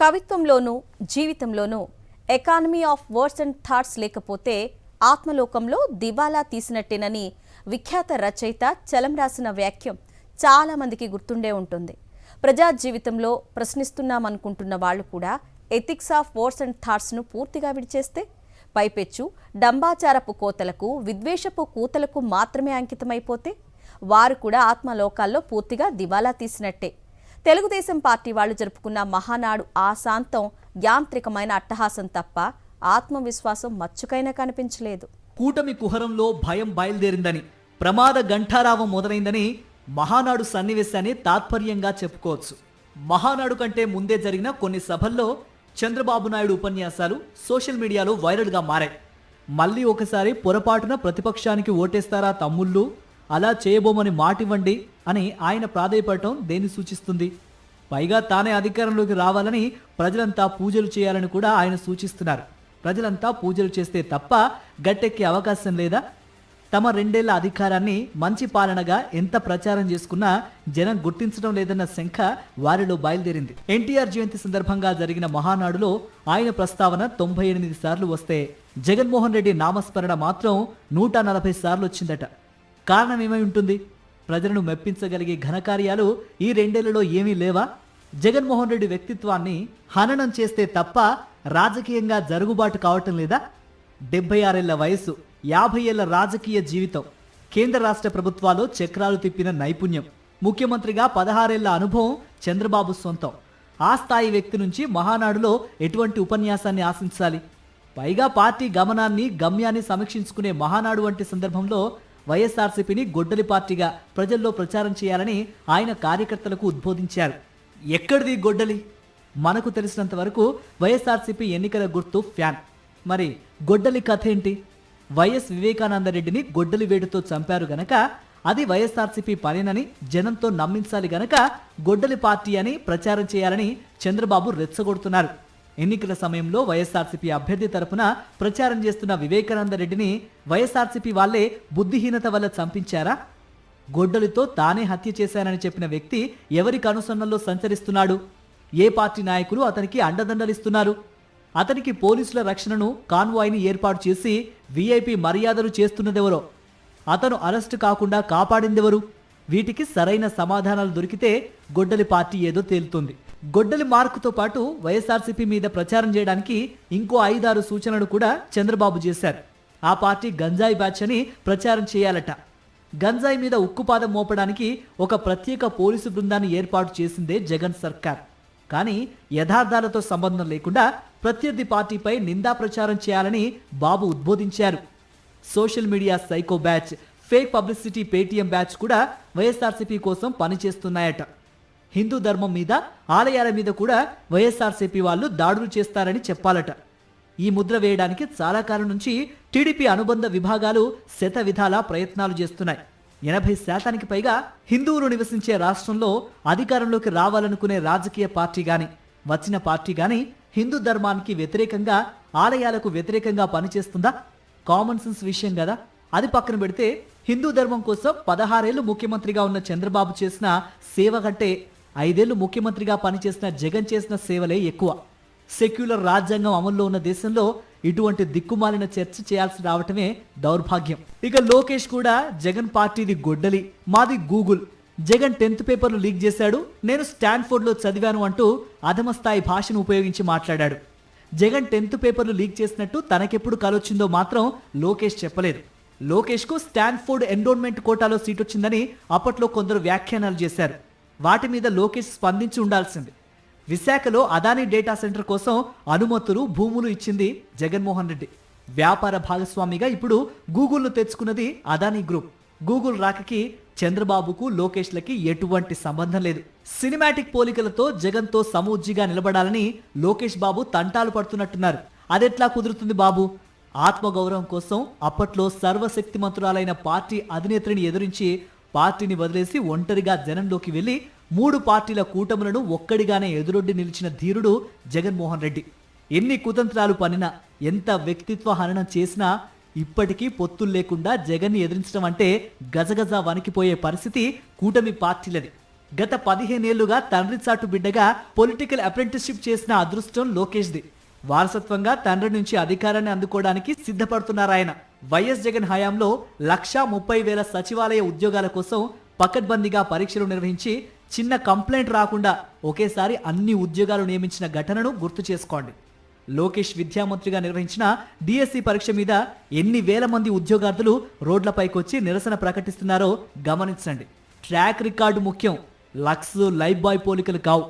కవిత్వంలోనూ జీవితంలోనూ economy of words and thoughts లేకపోతే ఆత్మలోకంలో దివాలా తీసినట్టేనని విఖ్యాత రచయిత చలం రాసిన వాక్యం చాలా మందికి గుర్తుండే ఉంటుంది. ప్రజా జీవితంలో ప్రశ్నిస్తున్నామనుకుంటున్న వాళ్ళు కూడా ఎథిక్స్ ఆఫ్ వర్డ్స్ అండ్ థాట్స్ను పూర్తిగా విడిచేస్తే పైపెచ్చు డంబాచారపు కోతలకు విద్వేషపు కూతలకు మాత్రమే అంకితమైపోతే వారు కూడా ఆత్మలోకాల్లో పూర్తిగా దివాలా తీసినట్టే. తెలుగుదేశం పార్టీ వాళ్ళు జరుపుకున్న మహానాడు ఆశాంతం యాంత్రికమైన అట్టహాసం తప్ప ఆత్మవిశ్వాసం మచ్చుకైనా కనిపించలేదు. కూటమి కుహరంలో భయం బయలుదేరిందని, ప్రమాద గంఠారావం మొదలైందని మహానాడు సన్నివేశాన్ని తాత్పర్యంగా చెప్పుకోవచ్చు. మహానాడు కంటే ముందే జరిగిన కొన్ని సభల్లో చంద్రబాబు నాయుడు ఉపన్యాసాలు సోషల్ మీడియాలో వైరల్గా మారాయి. మళ్ళీ ఒకసారి పొరపాటున ప్రతిపక్షానికి ఓటేస్తారా తమ్ముళ్ళు, అలా చేయబోమని మాటివ్వండి అని ఆయన ప్రాధేయపడటం దేన్ని సూచిస్తుంది? పైగా తానే అధికారంలోకి రావాలని ప్రజలంతా పూజలు చేయాలని కూడా ఆయన సూచిస్తున్నారు. ప్రజలంతా పూజలు చేస్తే తప్ప గట్టెక్కే అవకాశం లేదా? తమ 2 ఏళ్ల అధికారాన్ని మంచి పాలనగా ఎంత ప్రచారం చేసుకున్నా జనం గుర్తించడం లేదన్న శంక వారిలో బయలుదేరింది. ఎన్టీఆర్ జయంతి సందర్భంగా జరిగిన మహానాడులో ఆయన ప్రస్తావన 98 సార్లు వస్తే జగన్మోహన్ రెడ్డి నామస్మరణ మాత్రం 140 సార్లు వచ్చిందట. కారణం ఏమై ఉంటుంది? ప్రజలను మెప్పించగలిగే ఘనకార్యాలు ఈ 2 ఏళ్లలో ఏమీ లేవా? జగన్మోహన్ రెడ్డి వ్యక్తిత్వాన్ని హననం చేస్తే తప్ప రాజకీయంగా జరుగుబాటు కావటం లేదా? 76 ఏళ్ల వయసు, 50 ఏళ్ల రాజకీయ జీవితం, కేంద్ర రాష్ట్ర ప్రభుత్వాల్లో చక్రాలు తిప్పిన నైపుణ్యం, ముఖ్యమంత్రిగా 16 ఏళ్ల అనుభవం చంద్రబాబు సొంతం. ఆ స్థాయి వ్యక్తి నుంచి మహానాడులో ఎటువంటి ఉపన్యాసాన్ని ఆశించాలి? పైగా పార్టీ గమ్యాన్ని సమీక్షించుకునే మహానాడు వంటి సందర్భంలో వైఎస్ఆర్సీపీని గొడ్డలి పార్టీగా ప్రజల్లో ప్రచారం చేయాలని ఆయన కార్యకర్తలకు ఉద్బోధించారు. ఎక్కడిది గొడ్డలి? మనకు తెలిసినంత వరకు వైఎస్ఆర్సీపీ ఎన్నికల గుర్తు ఫ్యాన్. మరి గొడ్డలి కథ ఏంటి? వైఎస్ వివేకానందరెడ్డిని గొడ్డలి వేటుతో చంపారు గనక అది వైఎస్ఆర్సీపీ పనేనని జనంతో నమ్మించాలి గనక గొడ్డలి పార్టీ అని ప్రచారం చేయాలని చంద్రబాబు రెచ్చగొడుతున్నారు. ఎన్నికల సమయంలో వైఎస్ఆర్సీపీ అభ్యర్థి తరపున ప్రచారం చేస్తున్న వివేకానందరెడ్డిని వైఎస్ఆర్సీపీ వాళ్లే బుద్ధిహీనత వల్ల చంపించారా? గొడ్డలితో తానే హత్య చేశానని చెప్పిన వ్యక్తి ఎవరి కనుసన్నల్లో సంచరిస్తున్నాడు? ఏ పార్టీ నాయకులు అతనికి అండదండలిస్తున్నారు? అతనికి పోలీసుల రక్షణను, కాన్వాయ్ని ఏర్పాటు చేసి వీఐపీ మర్యాదలు చేస్తున్నదెవరో? అతను అరెస్టు కాకుండా కాపాడిందెవరు? వీటికి సరైన సమాధానాలు దొరికితే గొడ్డలి పార్టీ ఏదో తేలుతుంది. గొడ్డలి మార్కుతో పాటు వైఎస్ఆర్సీపీ మీద ప్రచారం చేయడానికి ఇంకో 5-6 సూచనలు కూడా చంద్రబాబు చేశారు. ఆ పార్టీ గంజాయి బ్యాచ్ అని ప్రచారం చేయాలట. గంజాయి మీద ఉక్కుపాదం మోపడానికి ఒక ప్రత్యేక పోలీసు బృందాన్ని ఏర్పాటు చేసిందే జగన్ సర్కార్. కానీ యథార్థాలతో సంబంధం లేకుండా ప్రత్యర్థి పార్టీపై నిందా ప్రచారం చేయాలని బాబు ఉద్బోధించారు. Social media psycho batch, fake publicity Paytm batch కూడా వైఎస్ఆర్సీపీ కోసం పనిచేస్తున్నాయట. హిందూ ధర్మం మీద, ఆలయాల మీద కూడా వైఎస్ఆర్సీపీ వాళ్ళు దాడులు చేస్తారని చెప్పాలట. ఈ ముద్ర వేయడానికి చాలా కాలం నుంచి టీడీపీ అనుబంధ విభాగాలు శత విధాలా ప్రయత్నాలు చేస్తున్నాయి. 80% పైగా హిందువులు నివసించే రాష్ట్రంలో అధికారంలోకి రావాలనుకునే రాజకీయ పార్టీ గాని, వచ్చిన పార్టీ గాని హిందూ ధర్మానికి వ్యతిరేకంగా, ఆలయాలకు వ్యతిరేకంగా పనిచేస్తుందా? కామన్ సెన్స్ విషయం కదా. అది పక్కన పెడితే హిందూ ధర్మం కోసం 16 ఏళ్లు ముఖ్యమంత్రిగా ఉన్న చంద్రబాబు చేసిన సేవ కంటే 5 ఏళ్లు ముఖ్యమంత్రిగా పనిచేసిన జగన్ చేసిన సేవలే ఎక్కువ. సెక్యులర్ రాజ్యాంగం అమల్లో ఉన్న దేశంలో ఇటువంటి దిక్కుమాలిన చర్చ చేయాల్సి రావటమే దౌర్భాగ్యం. ఇక లోకేష్ కూడా జగన్ పార్టీది గొడ్డలి, మాది గూగుల్. జగన్ 10th పేపర్లు లీక్ చేశాడు, నేను స్టాన్ఫోర్డ్లో చదివాను అంటూ అధమస్థాయి భాషను ఉపయోగించి మాట్లాడాడు. జగన్ 10th పేపర్లు లీక్ చేసినట్టు తనకెప్పుడు కలొచ్చిందో మాత్రం లోకేష్ చెప్పలేదు. లోకేష్కు స్టాన్ఫోర్డ్ ఎండోన్మెంట్ కోటాలో సీట్ వచ్చిందని అప్పట్లో కొందరు వ్యాఖ్యానాలు చేశారు. వాటి మీద లోకేష్ స్పందించి ఉండాల్సింది. విశాఖలో అదానీ డేటా సెంటర్ కోసం అనుమతులు, భూములు ఇచ్చింది జగన్మోహన్ రెడ్డి. వ్యాపార భాగస్వామిగా ఇప్పుడు గూగుల్ను తెచ్చుకున్నది అదానీ గ్రూప్. గూగుల్ రాకకి చంద్రబాబుకు, లోకేష్లకి ఎటువంటి సంబంధం లేదు. సినిమాటిక్ పోలికలతో జగన్తో సమూజ్జిగా నిలబడాలని లోకేష్ బాబు తంటాలు పడుతున్నట్టున్నారు. అదెట్లా కుదురుతుంది బాబు? ఆత్మగౌరవం కోసం అప్పట్లో సర్వశక్తిమంతురాలైన పార్టీ అధినేత్రిని ఎదురించి పార్టీని వదిలేసి ఒంటరిగా జనంలోకి వెళ్లి 3 పార్టీల కూటములను ఒక్కడిగానే ఎదురొడ్డి నిలిచిన ధీరుడు జగన్మోహన్ రెడ్డి. ఎన్ని కుతంత్రాలు పనినా, ఎంత వ్యక్తిత్వ హననం చేసినా ఇప్పటికీ పొత్తులు లేకుండా జగన్ని ఎదిరించడం అంటే గజగజ వణికిపోయే పరిస్థితి కూటమి పార్టీలది. గత 15 ఏళ్లుగా తండ్రి చాటు బిడ్డగా పొలిటికల్ అప్రెంటిస్షిప్ చేసిన అదృష్టం లోకేష్ది. వారసత్వంగా తండ్రి నుంచి అధికారాన్ని అందుకోవడానికి సిద్ధపడుతున్నారాయన. వైఎస్ జగన్ హయాంలో 1,30,000 సచివాలయ ఉద్యోగాల కోసం పకడ్బందీగా పరీక్షలు నిర్వహించి చిన్న కంప్లైంట్ రాకుండా ఒకేసారి అన్ని ఉద్యోగాలు నియమించిన ఘటనను గుర్తు చేసుకోండి. లోకేష్ విద్యామంత్రిగా నిర్వహించిన డిఎస్సి పరీక్ష మీద ఎన్ని వేల మంది ఉద్యోగార్థులు రోడ్లపైకొచ్చి నిరసన ప్రకటిస్తున్నారో గమనించండి. ట్రాక్ రికార్డు ముఖ్యం, లక్స్ లైఫ్ బాయ్ పోలికలు కావు.